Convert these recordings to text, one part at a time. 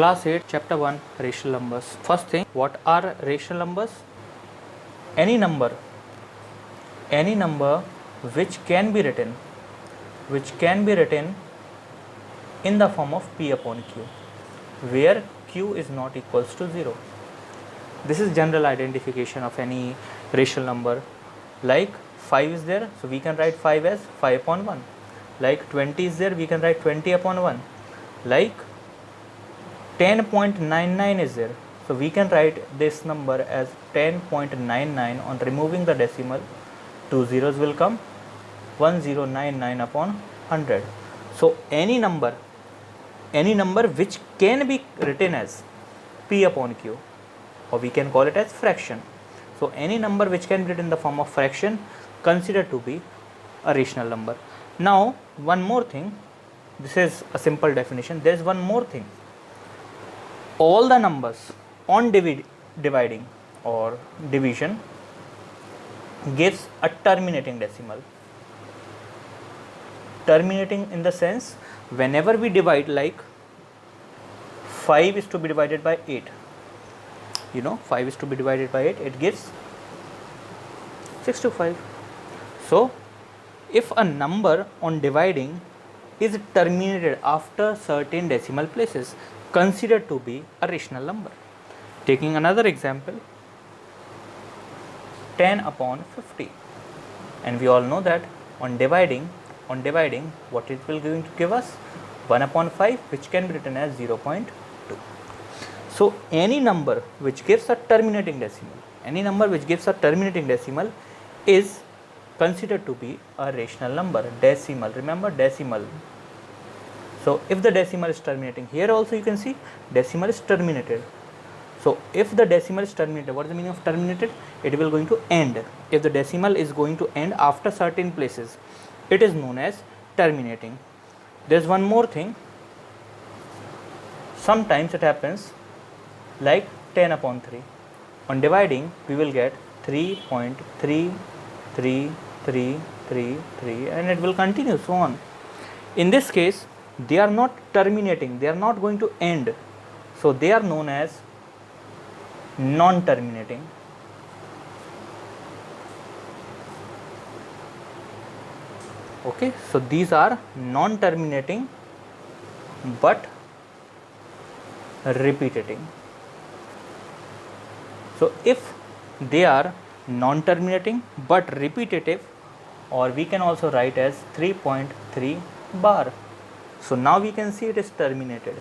Class 8, Chapter 1, Rational Numbers. First thing, what are rational numbers? Any number which can be written in the form of P upon Q, where Q is not equals to 0. This is general identification of any rational number. Like 5 is there, so we can write 5 as 5 upon 1. Like 20 is there, we can write 20 upon 1. Like 10.99 is there, so we can write this number as 10.99. On removing the decimal, 2 zeros will come, 1099 upon 100. So any number which can be written as P upon Q, or we can call it as fraction. So any number which can be written in the form of fraction, considered to be a rational number. Now one more thing, this is a simple definition. There is one more thing. All the numbers on dividing or division gives a terminating decimal. Terminating in the sense, whenever we divide, like 5 is to be divided by 8, 5 is to be divided by 8, it gives 65. So if a number on dividing is terminated after certain decimal places, considered to be a rational number. Taking another example, 10 upon 50, and we all know that on dividing what it will going to give us, 1 upon 5, which can be written as 0.2. So any number which gives a terminating decimal, is considered to be a rational number. Decimal, remember decimal. So if the decimal is terminating, here also you can see decimal is terminated. So if the decimal is terminated, what is the meaning of terminated? It will going to end. If the decimal is going to end after certain places, it is known as terminating. There is one more thing. Sometimes it happens like 10 upon 3. On dividing, we will get 3.33333, and it will continue so on. In this case, they are not terminating, they are not going to end, so they are known as non-terminating. Okay, so these are non-terminating but repeating. So if they are non-terminating but repetitive, or we can also write as 3.3 bar. So now we can see it is terminated.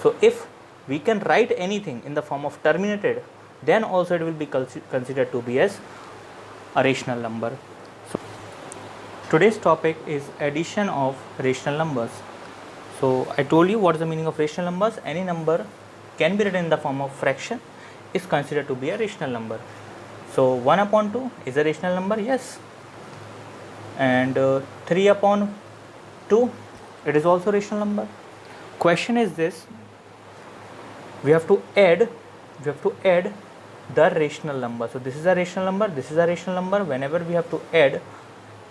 So if we can write anything in the form of terminated, then also it will be considered to be as a rational number. So today's topic is addition of rational numbers. So I told you what is the meaning of rational numbers. Any number can be written in the form of fraction is considered to be a rational number. So 1 upon 2 is a rational number, yes. And 3 upon 2, it is also a rational number. Question is this: we have to add the rational number. So this is a rational number, this is a rational number. Whenever we have to add,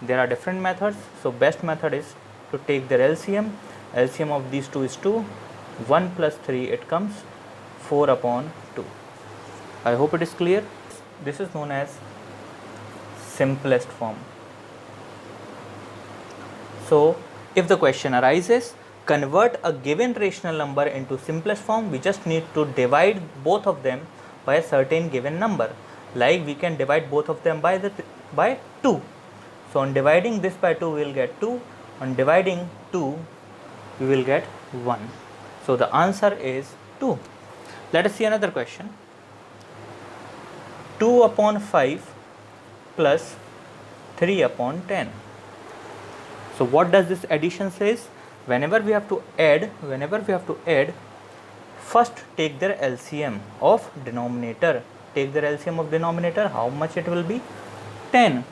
there are different methods. So best method is to take their LCM. LCM of these two is 2. 1 plus 3, it comes 4 upon 2. I hope it is clear. This is known as simplest form. So if the question arises, convert a given rational number into simplest form, we just need to divide both of them by a certain given number. Like we can divide both of them by 2. So on dividing this by 2, we will get 2. On dividing 2, we will get 1. So the answer is 2. Let us see another question. 2 upon 5 plus 3 upon 10. So what does this addition says? Whenever we have to add, first take their LCM of denominator. Take their LCM of denominator. How much it will be? 10.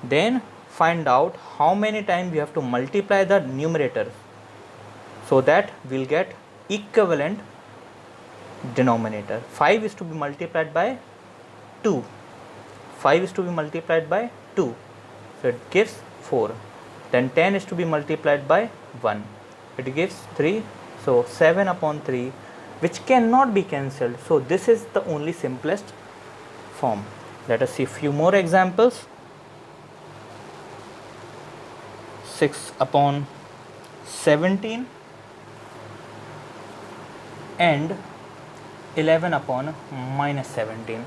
Then find out how many times we have to multiply the numerator, so that we will get equivalent denominator. 5 is to be multiplied by 2. 5 is to be multiplied by 2. So it gives 4. Then 10 is to be multiplied by 1. It gives 3. So 7 upon 3 which cannot be cancelled. So this is the only simplest form. Let us see few more examples. 6 upon 17 and 11 upon minus 17.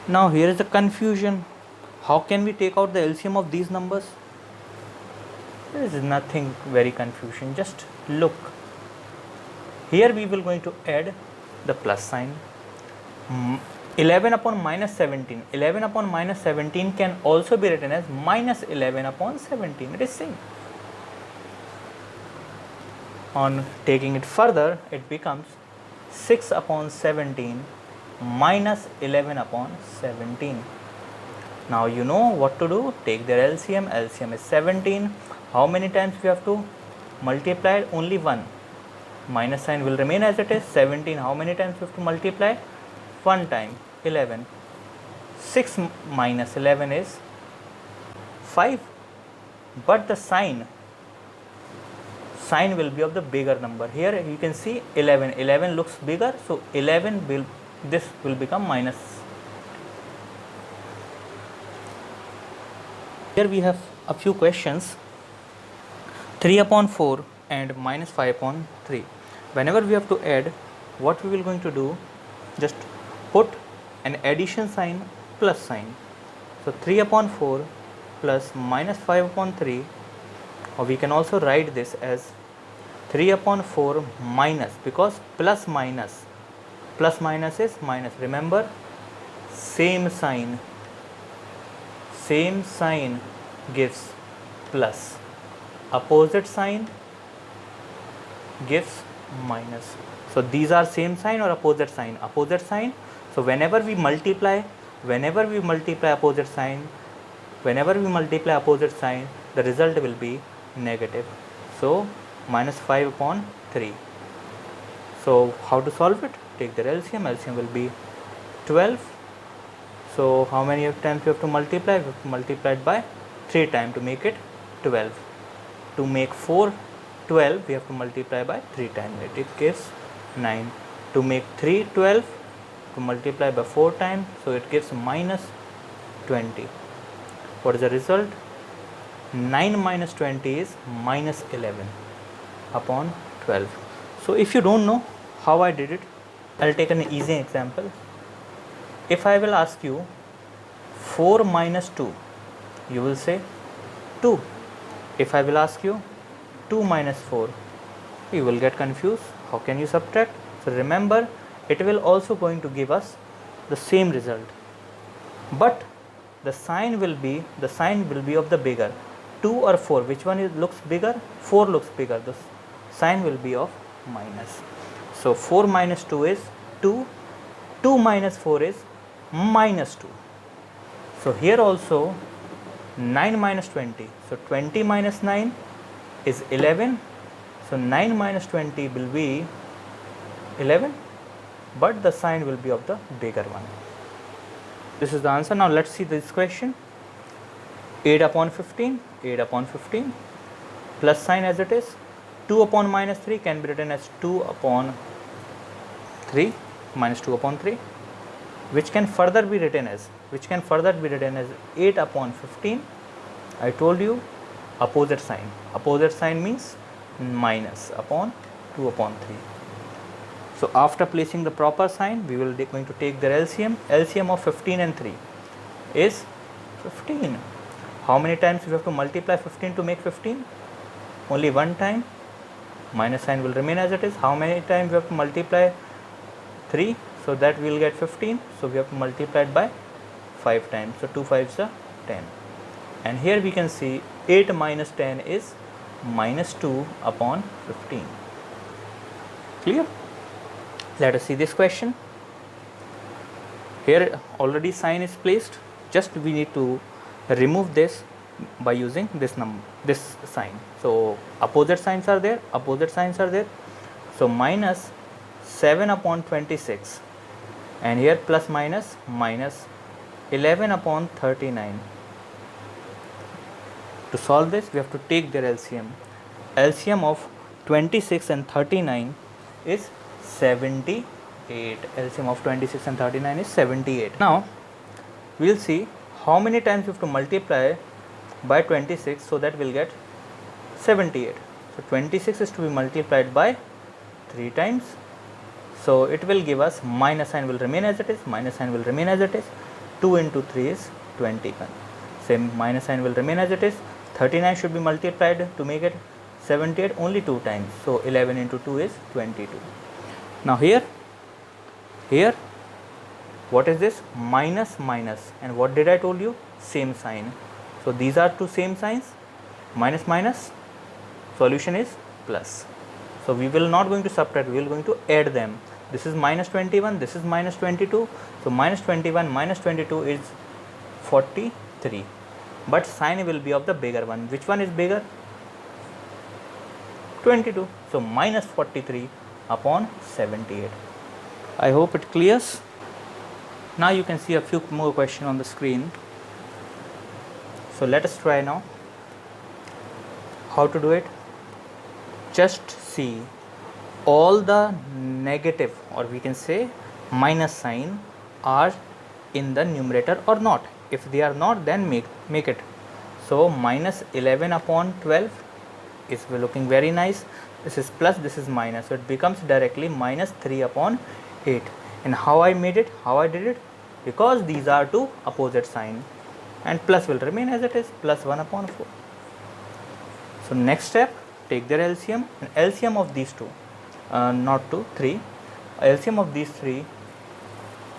Now here is the confusion. How can we take out the LCM of these numbers? There is nothing very confusion. Just look. Here we will going to add the plus sign. 11 upon minus 17. 11 upon minus 17 can also be written as minus 11 upon 17. It is same. On taking it further, it becomes 6 upon 17 minus 11 upon 17. Now you know what to do. Take their LCM. LCM is 17. How many times we have to multiply? Only one. Minus sign will remain as it is. 17. How many times we have to multiply? One time. 11. 6 minus 11 is 5. But the sign will be of the bigger number. Here you can see 11. 11 looks bigger. So 11 will, this will become minus. Here we have a few questions. 3 upon 4 and minus 5 upon 3. Whenever we have to add, what we will going to do, just put an addition sign plus sign. So 3 upon 4 plus minus 5 upon 3, or we can also write this as 3 upon 4 minus, because plus minus is minus. Remember, same sign gives plus, opposite sign gives minus. So these are same sign or opposite sign? Opposite sign. So whenever we multiply opposite sign, the result will be negative. So minus 5 upon 3. So how to solve it? Take their LCM. LCM will be 12. So how many times you have to multiply? We have to multiply it by 3 times to make it 12. To make 4 12, we have to multiply by 3 times. It gives 9. To make 3 12, to multiply by 4 times, so it gives minus 20. What is the result? 9 minus 20 is minus 11 upon 12. So if you don't know how I did it, I'll take an easy example. If I will ask you 4 minus 2, you will say 2. If I will ask you 2 minus 4, you will get confused. How can you subtract? So remember, it will also going to give us the same result, but the sign will be of the bigger. 2 or 4, which one looks bigger? 4 looks bigger. The sign will be of minus. So 4 minus 2 is 2. 2 minus 4 is minus 2. So here also 9 minus 20. So 20 minus 9 is 11. So 9 minus 20 will be 11, but the sign will be of the bigger one. This is the answer. Now let's see this question. 8 upon 15, 8 upon 15, plus sign as it is. 2 upon minus 3 can be written as 2 upon 3, minus 2 upon 3, which can further be written as 8 upon 15. I told you, opposite sign. Opposite sign means minus upon 2 upon 3. So after placing the proper sign, we will going to take their LCM. LCM of 15 and 3 is 15. How many times we have to multiply 15 to make 15? Only one time. Minus sign will remain as it is. How many times we have to multiply 3? So that we will get 15. So we have to multiply it by 5 times. So 2 5s are 10. And here we can see 8 minus 10 is minus 2 upon 15. Clear? Let us see this question. Here already sign is placed. Just we need to remove this by using this sign. So opposite signs are there. So minus 7 upon 26, and here plus minus 11 upon 39. To solve this, we have to take their LCM. LCM of 26 and 39 is 78. LCM of 26 and 39 is 78. Now we will see how many times you have to multiply by 26 so that we will get 78. So 26 is to be multiplied by 3 times. So it will give us, minus sign will remain as it is, minus sign will remain as it is. 2 into 3 is 21. Same minus sign will remain as it is. 39 should be multiplied to make it 78 only 2 times. So 11 into 2 is 22. Now here what is this? Minus minus, and what did I told you? Same sign. So these are two same signs, minus minus, solution is plus. So we will not going to subtract, we will going to add them. This is minus 21, this is minus 22. So minus 21 minus 22 is 43, but sign will be of the bigger one. Which one is bigger? 22. So minus 43 upon 78. I hope it clears. Now you can see a few more questions on the screen. So let us try now. How to do it? Just see, all the negative, or we can say minus sign, are in the numerator or not. If they are not, then make it. So minus 11 upon 12 is looking very nice. This is plus, this is minus, so it becomes directly minus 3 upon 8. And how I made it, how I did it? Because these are two opposite sign, and plus will remain as it is, plus 1 upon 4. So next step, take their LCM, and LCM of these two, not 2, 3, LCM of these 3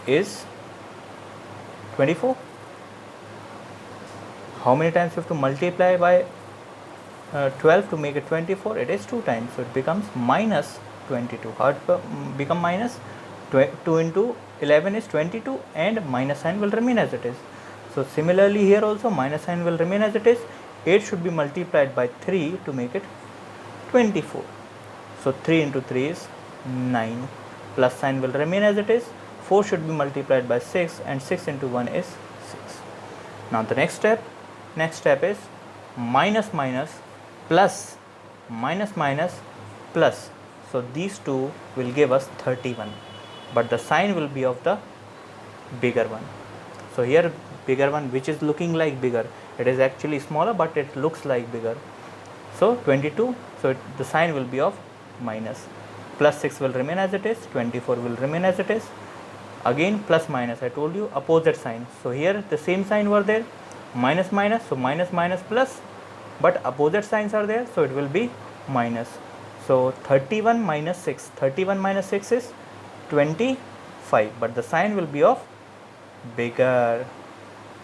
is 24. How many times you have to multiply by 12 to make it 24? It is 2 times, so it becomes minus 22. How it become minus? 2 into 11 is 22, and minus sign will remain as it is. So similarly here also minus sign will remain as it is. 8 should be multiplied by 3 to make it 24. So 3 into 3 is 9. Plus sign will remain as it is. 4 should be multiplied by 6, and 6 into 1 is 6. Now the next step is minus minus plus, minus minus plus. So these two will give us 31, but the sign will be of the bigger one. So here bigger one, which is looking like bigger, it is actually smaller, but it looks like bigger. So 22, so the sign will be of minus. Plus 6 will remain as it is, 24 will remain as it is. Again plus minus, I told you opposite sign. So here the same sign were there, minus minus, so minus minus plus, but opposite signs are there, so it will be minus. So 31 minus 6, 31 minus 6 is 25, but the sign will be of bigger,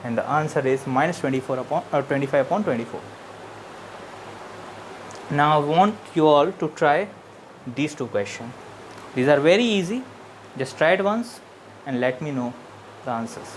and the answer is minus 24 upon 25 upon 24. Now I want you all to try these two questions. These are very easy. Just try it once and let me know the answers.